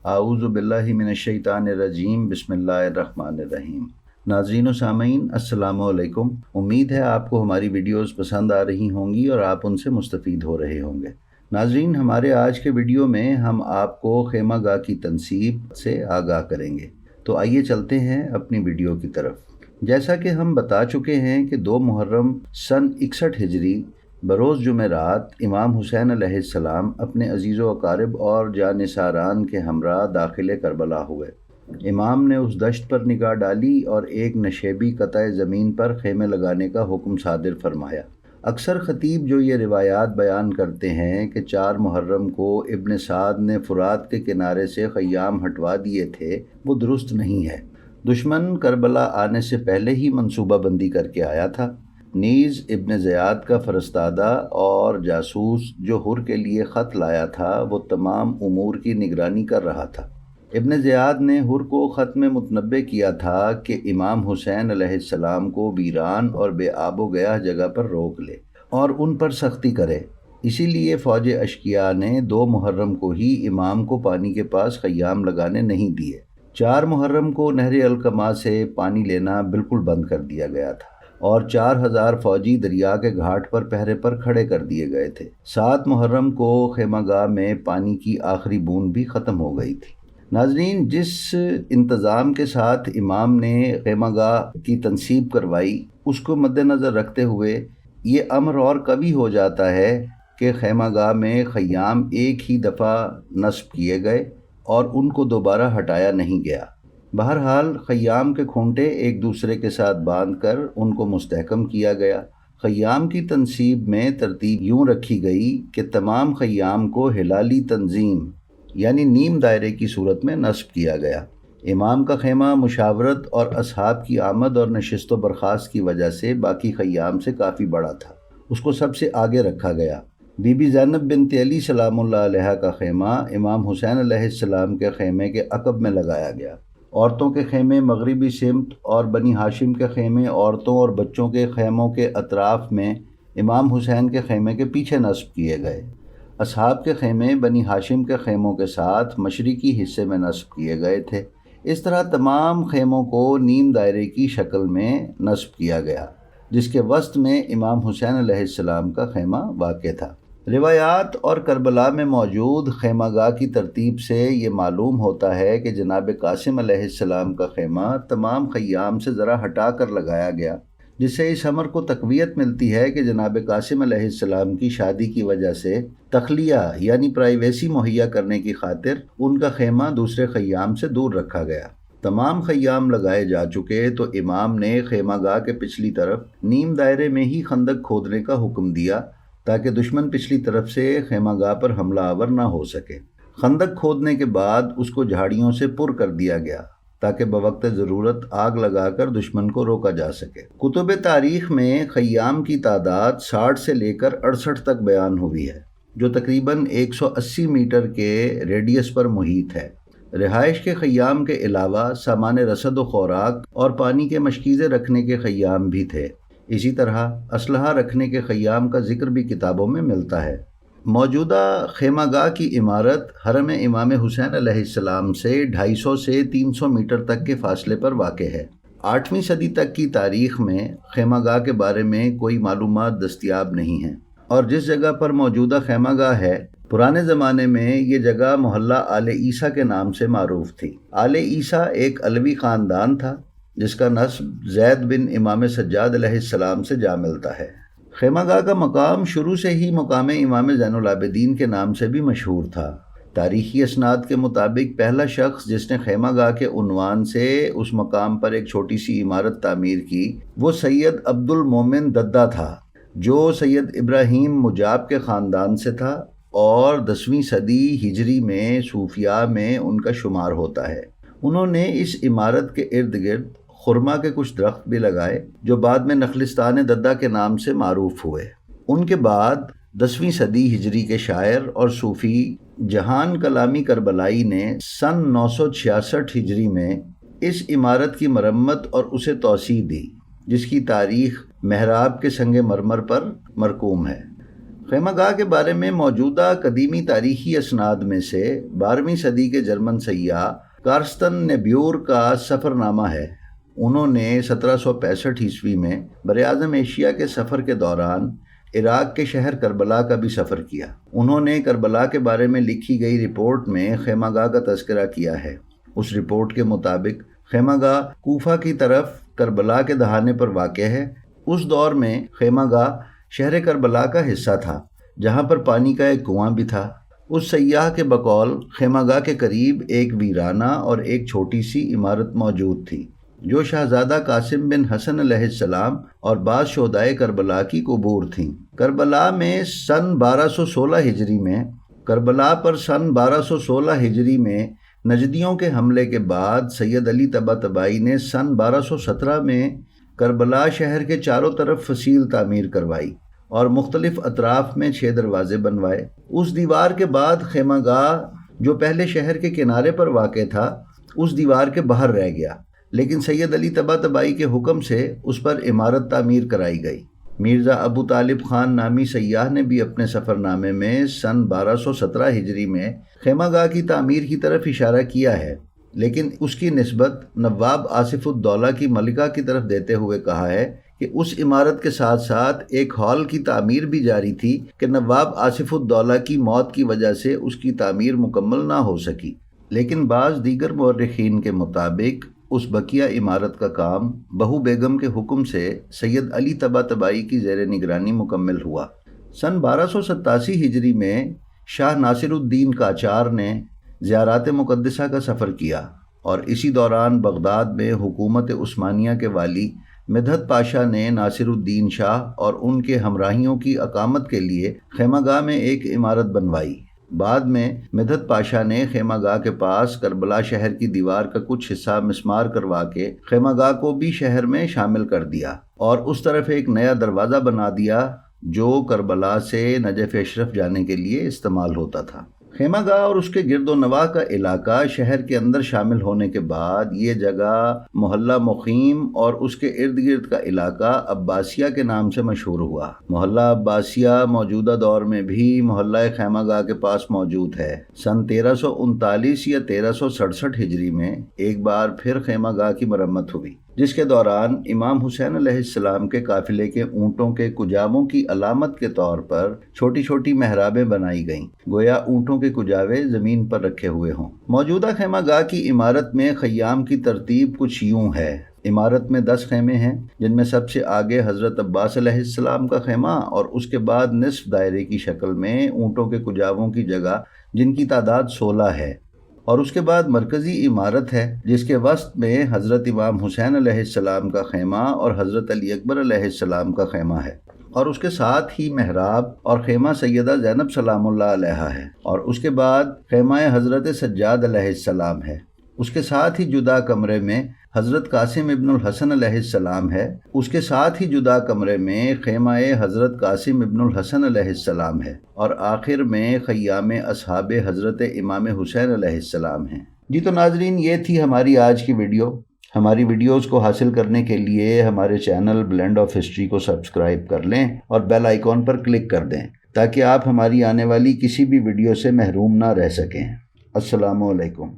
اعوذ باللہ من الشیطان الرجیم بسم اللہ الرحمن الرحیم۔ ناظرین و سامعین السلام علیکم۔ امید ہے آپ کو ہماری ویڈیوز پسند آ رہی ہوں گی اور آپ ان سے مستفید ہو رہے ہوں گے۔ ناظرین، ہمارے آج کے ویڈیو میں ہم آپ کو خیمہ گاہ کی تنصیب سے آگاہ کریں گے، تو آئیے چلتے ہیں اپنی ویڈیو کی طرف۔ جیسا کہ ہم بتا چکے ہیں کہ 2 محرم سن 61 ہجری بروز جمعرات امام حسین علیہ السلام اپنے عزیز و اقارب اور جانثاران کے ہمراہ داخل کربلا ہوئے۔ امام نے اس دشت پر نگاہ ڈالی اور ایک نشیبی قطع زمین پر خیمے لگانے کا حکم صادر فرمایا۔ اکثر خطیب جو یہ روایات بیان کرتے ہیں کہ 4 محرم کو ابن سعد نے فرات کے کنارے سے خیام ہٹوا دیے تھے، وہ درست نہیں ہے۔ دشمن کربلا آنے سے پہلے ہی منصوبہ بندی کر کے آیا تھا۔ نیز ابن زیاد کا فرستادہ اور جاسوس جو حر کے لیے خط لایا تھا، وہ تمام امور کی نگرانی کر رہا تھا۔ ابن زیاد نے حر کو خط میں متنبہ کیا تھا کہ امام حسین علیہ السلام کو ویران اور بے آب و گیاہ جگہ پر روک لے اور ان پر سختی کرے۔ اسی لیے فوج اشقیاء نے 2 محرم کو ہی امام کو پانی کے پاس خیام لگانے نہیں دیے۔ 4 محرم کو نہر القمہ سے پانی لینا بالکل بند کر دیا گیا تھا اور 4000 فوجی دریا کے گھاٹ پر پہرے پر کھڑے کر دیے گئے تھے۔ 7 محرم کو خیمہ گاہ میں پانی کی آخری بوند بھی ختم ہو گئی تھی۔ ناظرین، جس انتظام کے ساتھ امام نے خیمہ گاہ کی تنصیب کروائی، اس کو مد نظر رکھتے ہوئے یہ امر اور قوی ہو جاتا ہے کہ خیمہ گاہ میں خیام ایک ہی دفعہ نصب کیے گئے اور ان کو دوبارہ ہٹایا نہیں گیا۔ بہرحال خیام کے کھونٹے ایک دوسرے کے ساتھ باندھ کر ان کو مستحکم کیا گیا۔ خیام کی تنصیب میں ترتیب یوں رکھی گئی کہ تمام خیام کو ہلالی تنظیم یعنی نیم دائرے کی صورت میں نصب کیا گیا۔ امام کا خیمہ مشاورت اور اصحاب کی آمد اور نشست و برخاست کی وجہ سے باقی خیام سے کافی بڑا تھا، اس کو سب سے آگے رکھا گیا۔ بی بی زینب بنت علی سلام اللہ علیہ کا خیمہ امام حسین علیہ السلام کے خیمے کے عقب میں لگایا گیا۔ عورتوں کے خیمے مغربی سمت اور بنی ہاشم کے خیمے عورتوں اور بچوں کے خیموں کے اطراف میں امام حسین کے خیمے کے پیچھے نصب کیے گئے۔ اصحاب کے خیمے بنی ہاشم کے خیموں کے ساتھ مشرقی حصے میں نصب کیے گئے تھے۔ اس طرح تمام خیموں کو نیم دائرے کی شکل میں نصب کیا گیا، جس کے وسط میں امام حسین علیہ السلام کا خیمہ واقع تھا۔ روایات اور کربلا میں موجود خیمہ گاہ کی ترتیب سے یہ معلوم ہوتا ہے کہ جناب قاسم علیہ السلام کا خیمہ تمام خیام سے ذرا ہٹا کر لگایا گیا، جس سے اس امر کو تقویت ملتی ہے کہ جناب قاسم علیہ السلام کی شادی کی وجہ سے تخلیہ یعنی پرائیویسی مہیا کرنے کی خاطر ان کا خیمہ دوسرے خیام سے دور رکھا گیا۔ تمام خیام لگائے جا چکے تو امام نے خیمہ گاہ کے پچھلی طرف نیم دائرے میں ہی خندق کھودنے کا حکم دیا تاکہ دشمن پچھلی طرف سے خیمہ گاہ پر حملہ آور نہ ہو سکے۔ خندق کھودنے کے بعد اس کو جھاڑیوں سے پر کر دیا گیا تاکہ بوقت ضرورت آگ لگا کر دشمن کو روکا جا سکے۔ کتب تاریخ میں خیام کی تعداد 60 سے لے کر 68 تک بیان ہوئی ہے، جو تقریباً 180 میٹر کے ریڈیس پر محیط ہے۔ رہائش کے خیام کے علاوہ سامان رسد و خوراک اور پانی کے مشکیزیں رکھنے کے خیام بھی تھے۔ اسی طرح اسلحہ رکھنے کے خیام کا ذکر بھی کتابوں میں ملتا ہے۔ موجودہ خیمہ گاہ کی عمارت حرم امام حسین علیہ السلام سے 250 سے 300 میٹر تک کے فاصلے پر واقع ہے۔ 8ویں صدی تک کی تاریخ میں خیمہ گاہ کے بارے میں کوئی معلومات دستیاب نہیں ہیں، اور جس جگہ پر موجودہ خیمہ گاہ ہے، پرانے زمانے میں یہ جگہ محلہ آل عیسیٰ کے نام سے معروف تھی۔ آل عیسیٰ ایک علوی خاندان تھا جس کا نسب زید بن امام سجاد علیہ السلام سے جا ملتا ہے۔ خیمہ گاہ کا مقام شروع سے ہی مقام امام زین العابدین کے نام سے بھی مشہور تھا۔ تاریخی اسناد کے مطابق پہلا شخص جس نے خیمہ گاہ کے عنوان سے اس مقام پر ایک چھوٹی سی عمارت تعمیر کی، وہ سید عبد المومن ددہ تھا، جو سید ابراہیم مجاب کے خاندان سے تھا اور 10ویں صدی ہجری میں صوفیاء میں ان کا شمار ہوتا ہے۔ انہوں نے اس عمارت کے ارد گرد خرما کے کچھ درخت بھی لگائے جو بعد میں نخلستان ددہ کے نام سے معروف ہوئے۔ ان کے بعد 10ویں صدی ہجری کے شاعر اور صوفی جہان کلامی کربلائی نے سن 966 ہجری میں اس عمارت کی مرمت اور اسے توسیع دی، جس کی تاریخ محراب کے سنگ مرمر پر مرقوم ہے۔ خیمہ گاہ کے بارے میں موجودہ قدیمی تاریخی اسناد میں سے 12ویں صدی کے جرمن سیاح کارستن نیبیور کا سفر نامہ ہے۔ انہوں نے 1765 عیسوی میں براعظم ایشیا کے سفر کے دوران عراق کے شہر کربلا کا بھی سفر کیا۔ انہوں نے کربلا کے بارے میں لکھی گئی رپورٹ میں خیمہ گاہ کا تذکرہ کیا ہے۔ اس رپورٹ کے مطابق خیمہ گاہ کوفہ کی طرف کربلا کے دہانے پر واقع ہے۔ اس دور میں خیمہ گاہ شہر کربلا کا حصہ تھا، جہاں پر پانی کا ایک کنواں بھی تھا۔ اس سیاح کے بقول خیمہ گاہ کے قریب ایک ویرانہ اور ایک چھوٹی سی عمارت موجود تھی، جو شہزادہ قاسم بن حسن علیہ السلام اور بعض شہدائے کربلا کی قبور تھیں۔ کربلا سن 1216 ہجری میں نجدیوں کے حملے کے بعد سید علی طباطبائی نے سن 1217 میں کربلا شہر کے چاروں طرف فصیل تعمیر کروائی اور مختلف اطراف میں 6 دروازے بنوائے۔ اس دیوار کے بعد خیمہ گاہ جو پہلے شہر کے کنارے پر واقع تھا، اس دیوار کے باہر رہ گیا، لیکن سید علی طباطبائی کے حکم سے اس پر عمارت تعمیر کرائی گئی۔ مرزا ابو طالب خان نامی سیاح نے بھی اپنے سفر نامے میں سن 1217 ہجری میں خیمہ گاہ کی تعمیر کی طرف اشارہ کیا ہے، لیکن اس کی نسبت نواب آصف الدولہ کی ملکہ کی طرف دیتے ہوئے کہا ہے کہ اس عمارت کے ساتھ ساتھ ایک ہال کی تعمیر بھی جاری تھی کہ نواب آصف الدولہ کی موت کی وجہ سے اس کی تعمیر مکمل نہ ہو سکی، لیکن بعض دیگر مورخین کے مطابق اس بقیہ عمارت کا کام بہو بیگم کے حکم سے سید علی طباطبائی کی زیر نگرانی مکمل ہوا۔ سن 1287 ہجری میں شاہ ناصر الدین قاجار نے زیارات مقدسہ کا سفر کیا اور اسی دوران بغداد میں حکومت عثمانیہ کے والی مدحت پاشا نے ناصر الدین شاہ اور ان کے ہمراہیوں کی اقامت کے لیے خیمہ گاہ میں ایک عمارت بنوائی۔ بعد میں مدحت پاشا نے خیمہ گاہ کے پاس کربلا شہر کی دیوار کا کچھ حصہ مسمار کروا کے خیمہ گاہ کو بھی شہر میں شامل کر دیا اور اس طرف ایک نیا دروازہ بنا دیا جو کربلا سے نجف اشرف جانے کے لیے استعمال ہوتا تھا۔ خیمہ گاہ اور اس کے گرد و نواح کا علاقہ شہر کے اندر شامل ہونے کے بعد یہ جگہ محلہ مقیم اور اس کے ارد گرد کا علاقہ عباسیہ کے نام سے مشہور ہوا۔ محلہ عباسیہ موجودہ دور میں بھی محلہ خیمہ گاہ کے پاس موجود ہے۔ سن 1339 یا 1367 ہجری میں ایک بار پھر خیمہ گاہ کی مرمت ہوئی، جس کے دوران امام حسین علیہ السلام کے قافلے کے اونٹوں کے کجاووں کی علامت کے طور پر چھوٹی چھوٹی محرابیں بنائی گئیں، گویا اونٹوں کے کجاوے زمین پر رکھے ہوئے ہوں۔ موجودہ خیمہ گاہ کی عمارت میں خیام کی ترتیب کچھ یوں ہے۔ عمارت میں 10 خیمے ہیں، جن میں سب سے آگے حضرت عباس علیہ السلام کا خیمہ اور اس کے بعد نصف دائرے کی شکل میں اونٹوں کے کجاووں کی جگہ، جن کی تعداد 16 ہے، اور اس کے بعد مرکزی عمارت ہے جس کے وسط میں حضرت امام حسین علیہ السلام کا خیمہ اور حضرت علی اکبر علیہ السلام کا خیمہ ہے، اور اس کے ساتھ ہی محراب اور خیمہ سیدہ زینب سلام اللہ علیہا ہے، اور اس کے بعد خیمہ حضرت سجاد علیہ السلام ہے۔ اس کے ساتھ ہی جدا کمرے میں حضرت قاسم ابن الحسن علیہ السلام ہے۔ اس کے ساتھ ہی جدا کمرے میں خیمہ حضرت قاسم ابن الحسن علیہ السلام ہے، اور آخر میں خیام اصحاب حضرت امام حسین علیہ السلام ہیں۔ جی تو ناظرین، یہ تھی ہماری آج کی ویڈیو۔ ہماری ویڈیوز کو حاصل کرنے کے لیے ہمارے چینل بلینڈ آف ہسٹری کو سبسکرائب کر لیں اور بیل آئیکن پر کلک کر دیں تاکہ آپ ہماری آنے والی کسی بھی ویڈیو سے محروم نہ رہ سکیں۔ السلام علیکم۔